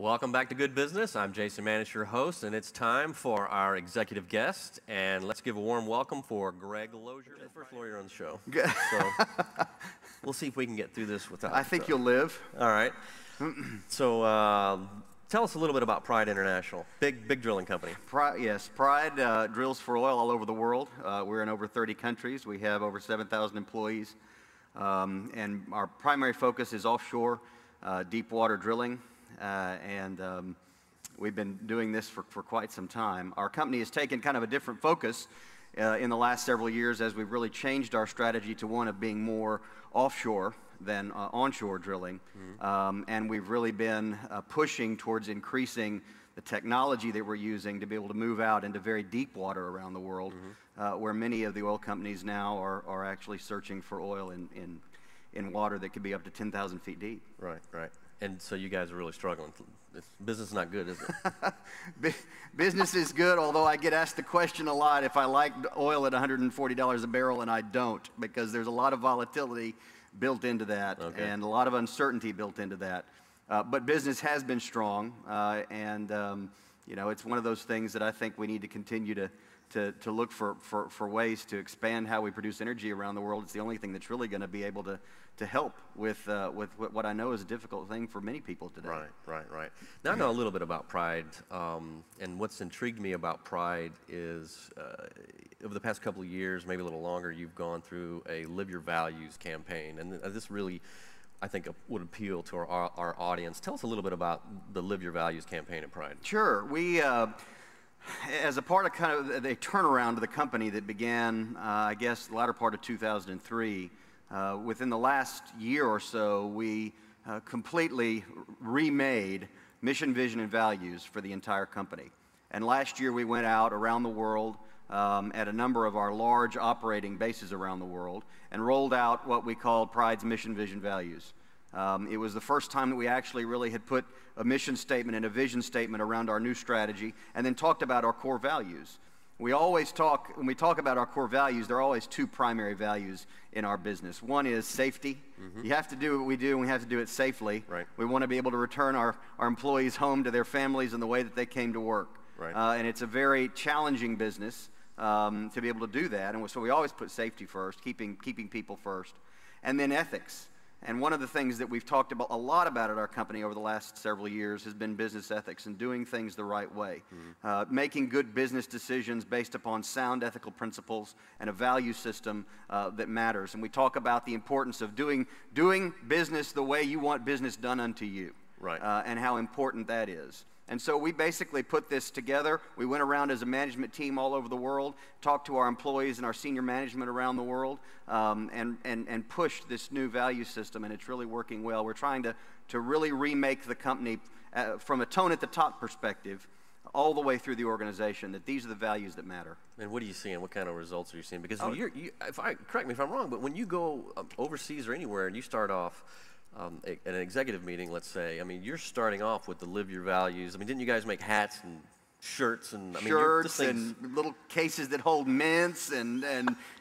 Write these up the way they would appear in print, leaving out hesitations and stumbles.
Welcome back to Good Business. I'm Jason Manish, your host, and it's time for our executive guest. And let's give a warm welcome for Greg Lozier, the first lawyer on the show. So we'll see if we can get through this without. I think you'll live. All right. So tell us a little bit about Pride International, big drilling company. Pride drills for oil all over the world. We're in over 30 countries. We have over 7,000 employees, and our primary focus is offshore, deep water drilling. We've been doing this for quite some time. Our company has taken kind of a different focus in the last several years as we've really changed our strategy to one of being more offshore than onshore drilling. And we've really been pushing towards increasing the technology that we're using to be able to move out into very deep water around the world, where many of the oil companies now are actually searching for oil in water that could be up to 10,000 feet deep. Right. And so you guys are really struggling. Business is not good, is it? Business is good, although I get asked the question a lot if I like oil at $140 a barrel, and I don't, because there's a lot of volatility built into that, and a lot of uncertainty built into that. But business has been strong, you know, it's one of those things that I think we need to continue to look for ways to expand how we produce energy around the world. It's the only thing that's really going to be able to help with what I know is a difficult thing for many people today. Right. Now I know a little bit about Pride, and what's intrigued me about Pride is over the past couple of years, maybe a little longer, you've gone through a Live Your Values campaign, and this really, I think, would appeal to our audience. Tell us a little bit about the Live Your Values campaign at Pride. Sure. We, as a part of kind of the turnaround of the company that began, I guess, the latter part of 2003, within the last year or so, we completely remade mission, vision, and values for the entire company. And last year we went out around the world at a number of our large operating bases around the world and rolled out what we called Pride's mission, vision, values. It was the first time that we actually really had put a mission statement and a vision statement around our new strategy and then talked about our core values. We always talk, when we talk about our core values, there are always two primary values in our business. One is safety. You have to do what we do, and we have to do it safely. Right. We want to be able to return our employees home to their families in the way that they came to work. Right. And it's a very challenging business to be able to do that. And so we always put safety first, keeping people first. And then ethics. And one of the things that we've talked about a lot about at our company over the last several years has been business ethics and doing things the right way. Making good business decisions based upon sound ethical principles and a value system that matters. And we talk about the importance of doing business the way you want business done unto you. Right. And how important that is. And so we basically put this together. We went around as a management team all over the world, talked to our employees and our senior management around the world, and pushed this new value system, and it's really working well. We're trying to really remake the company from a tone at the top perspective all the way through the organization, that these are the values that matter. And what are you seeing? What kind of results are you seeing? Because correct me if I'm wrong, but when you go overseas or anywhere and you start off at an executive meeting, let's say, I mean, you're starting off with the Live Your Values. I mean, didn't you guys make hats and shirts and shirts and little cases that hold mints and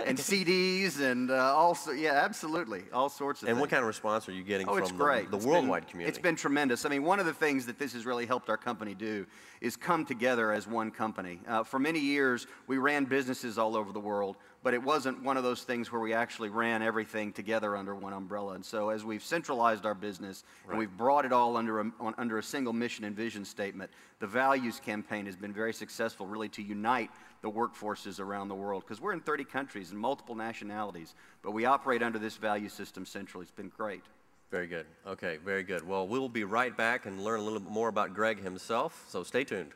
CDs and also, yeah, absolutely, all sorts of things. And what kind of response are you getting from the worldwide community? It's been tremendous. I mean, one of the things that this has really helped our company do is come together as one company. For many years, we ran businesses all over the world, but it wasn't one of those things where we actually ran everything together under one umbrella. And so as we've centralized our business and we've brought it all under a single mission and vision statement, the values campaign has been very successful, really, to unite the workforces around the world, because we're in 30 countries and multiple nationalities, but we operate under this value system centrally. It's been great. Very good. Okay, very good. Well, we'll be right back and learn a little bit more about Greg himself, so stay tuned.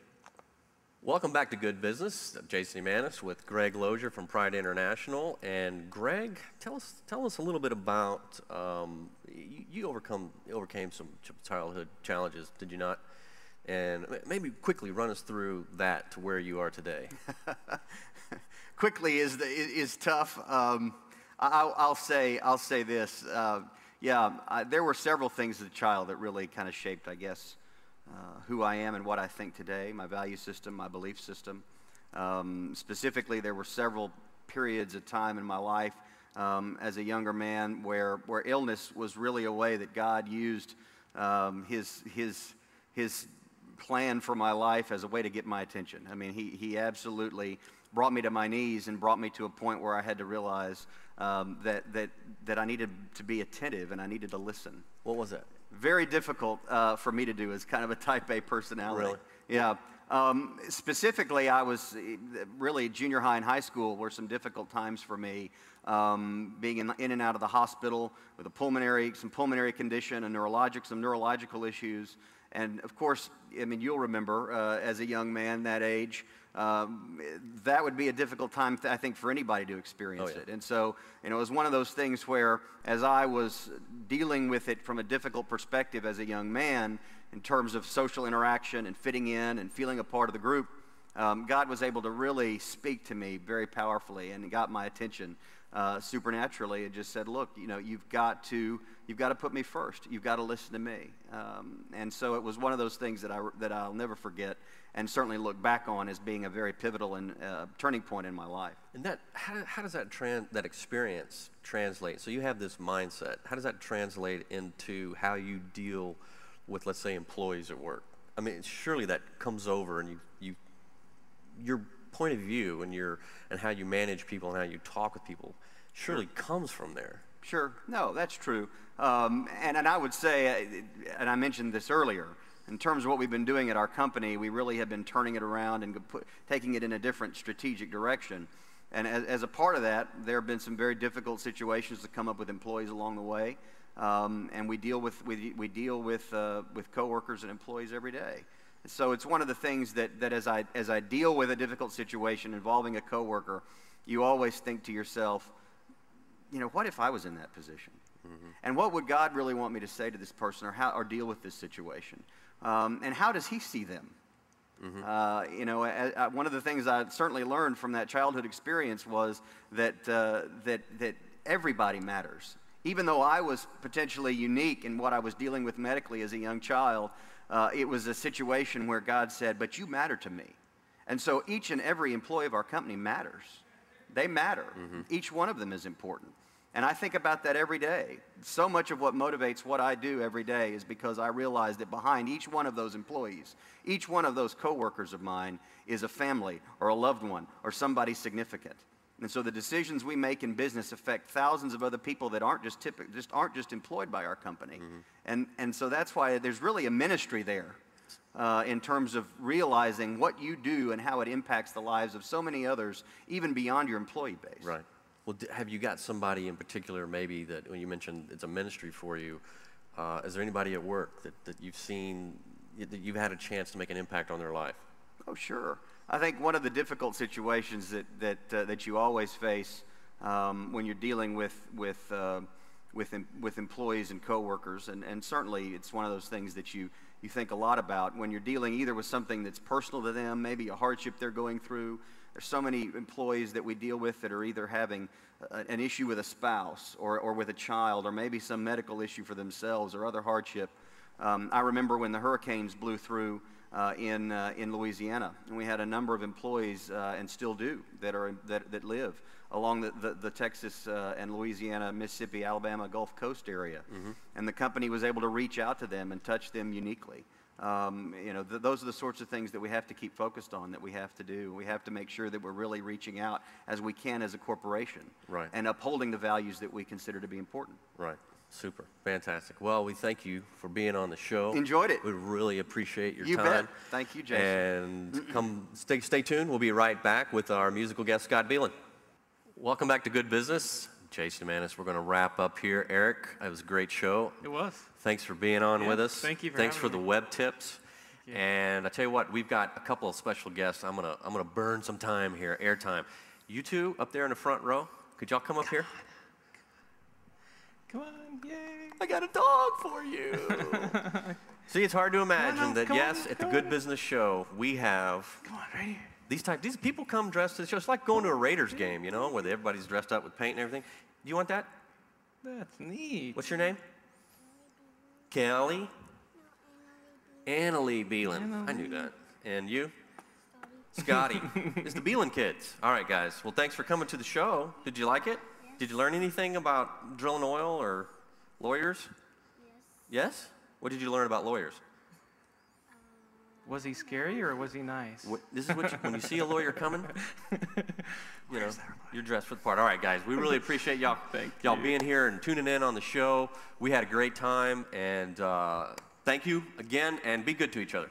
Welcome back to Good Business. I'm Jason Manish with Greg Lozier from Pride International. And Greg, tell us a little bit about, you overcame some childhood challenges, did you not? And maybe quickly run us through that to where you are today. Quickly is tough. I'll say this. There were several things as a child that really kind of shaped, I guess, who I am and what I think today, my value system, my belief system. Specifically, there were several periods of time in my life as a younger man where illness was really a way that God used his his plan for my life as a way to get my attention. I mean, he absolutely brought me to my knees and brought me to a point where I had to realize that I needed to be attentive and I needed to listen. What was that? Very difficult for me to do as kind of a type A personality. Really? Yeah. Specifically, I was really junior high and high school were some difficult times for me, being in and out of the hospital with some pulmonary condition, some neurological issues. And of course, I mean, you'll remember as a young man that age, that would be a difficult time, I think, for anybody to experience it. And so, it was one of those things where, as I was dealing with it from a difficult perspective as a young man, in terms of social interaction and fitting in and feeling a part of the group, God was able to really speak to me very powerfully and got my attention supernaturally, and just said, look, you've got to put me first. You've got to listen to me. And so it was one of those things that I'll never forget, and certainly look back on as being a very pivotal and turning point in my life. And how does that experience translate? So you have this mindset. How does that translate into how you deal with, let's say, employees at work? I mean, surely that comes over, and your point of view and how you manage people and how you talk with people surely comes from there. Sure. No, that's true. And I would say, and I mentioned this earlier, in terms of what we've been doing at our company, we really have been turning it around and taking it in a different strategic direction. And as a part of that, there have been some very difficult situations that come up with employees along the way. And we deal with coworkers and employees every day. So it's one of the things that as I deal with a difficult situation involving a coworker, you always think to yourself, what if I was in that position? Mm-hmm. And what would God really want me to say to this person, or deal with this situation? And how does He see them? Mm-hmm. One of the things I certainly learned from that childhood experience was that everybody matters. Even though I was potentially unique in what I was dealing with medically as a young child, it was a situation where God said, but you matter to me. And so each and every employee of our company matters. They matter. Mm-hmm. Each one of them is important. And I think about that every day. So much of what motivates what I do every day is because I realize that behind each one of those employees, each one of those coworkers of mine is a family or a loved one or somebody significant. And so the decisions we make in business affect thousands of other people that aren't just employed by our company. Mm-hmm. And so that's why there's really a ministry there in terms of realizing what you do and how it impacts the lives of so many others, even beyond your employee base. Right. Well, have you got somebody in particular maybe that, when you mentioned it's a ministry for you, is there anybody at work that you've seen, that you've had a chance to make an impact on their life? Oh, sure. I think one of the difficult situations that you always face when you're dealing with employees and coworkers, and certainly it's one of those things that you think a lot about when you're dealing either with something that's personal to them, maybe a hardship they're going through. There's so many employees that we deal with that are either having an issue with a spouse or with a child, or maybe some medical issue for themselves or other hardship. I remember when the hurricanes blew through in Louisiana, and we had a number of employees, and still do, that live along the Texas and Louisiana, Mississippi, Alabama Gulf Coast area. Mm-hmm. And the company was able to reach out to them and touch them uniquely. Those are the sorts of things that we have to keep focused on, that we have to do. We have to make sure that we're really reaching out as we can as a corporation, right, and upholding the values that we consider to be important. Right. Super. Fantastic. Well, we thank you for being on the show. Enjoyed it. We really appreciate your time. You bet. Thank you, Jason. And stay tuned. We'll be right back with our musical guest, Scott Beelan. Welcome back to Good Business. Jason Manis, we're going to wrap up here. Eric, it was a great show. It was. Thanks for being on with us. Thank you for Thanks for having the me. web tips. And I tell you what, we've got a couple of special guests. I'm gonna burn some time here, airtime. You two up there in the front row, could y'all come up here? Come on, yay! I got a dog for you. See, it's hard to imagine that yes, at the Good Business Show we have. Come on, right here. These people come dressed to the show. It's like going to a Raiders game, where everybody's dressed up with paint and everything. Do you want that? That's neat. What's your name? Kelly? Annalie Beelan. I knew that. And you? Scotty. It's the Beelan kids. All right, guys. Well, thanks for coming to the show. Did you like it? Yes. Did you learn anything about drilling oil or lawyers? Yes. Yes? What did you learn about lawyers? Was he scary or was he nice? This is what when you see a lawyer coming, you know, you're dressed for the part. All right, guys, we really appreciate y'all being here and tuning in on the show. We had a great time, and thank you again, and be good to each other.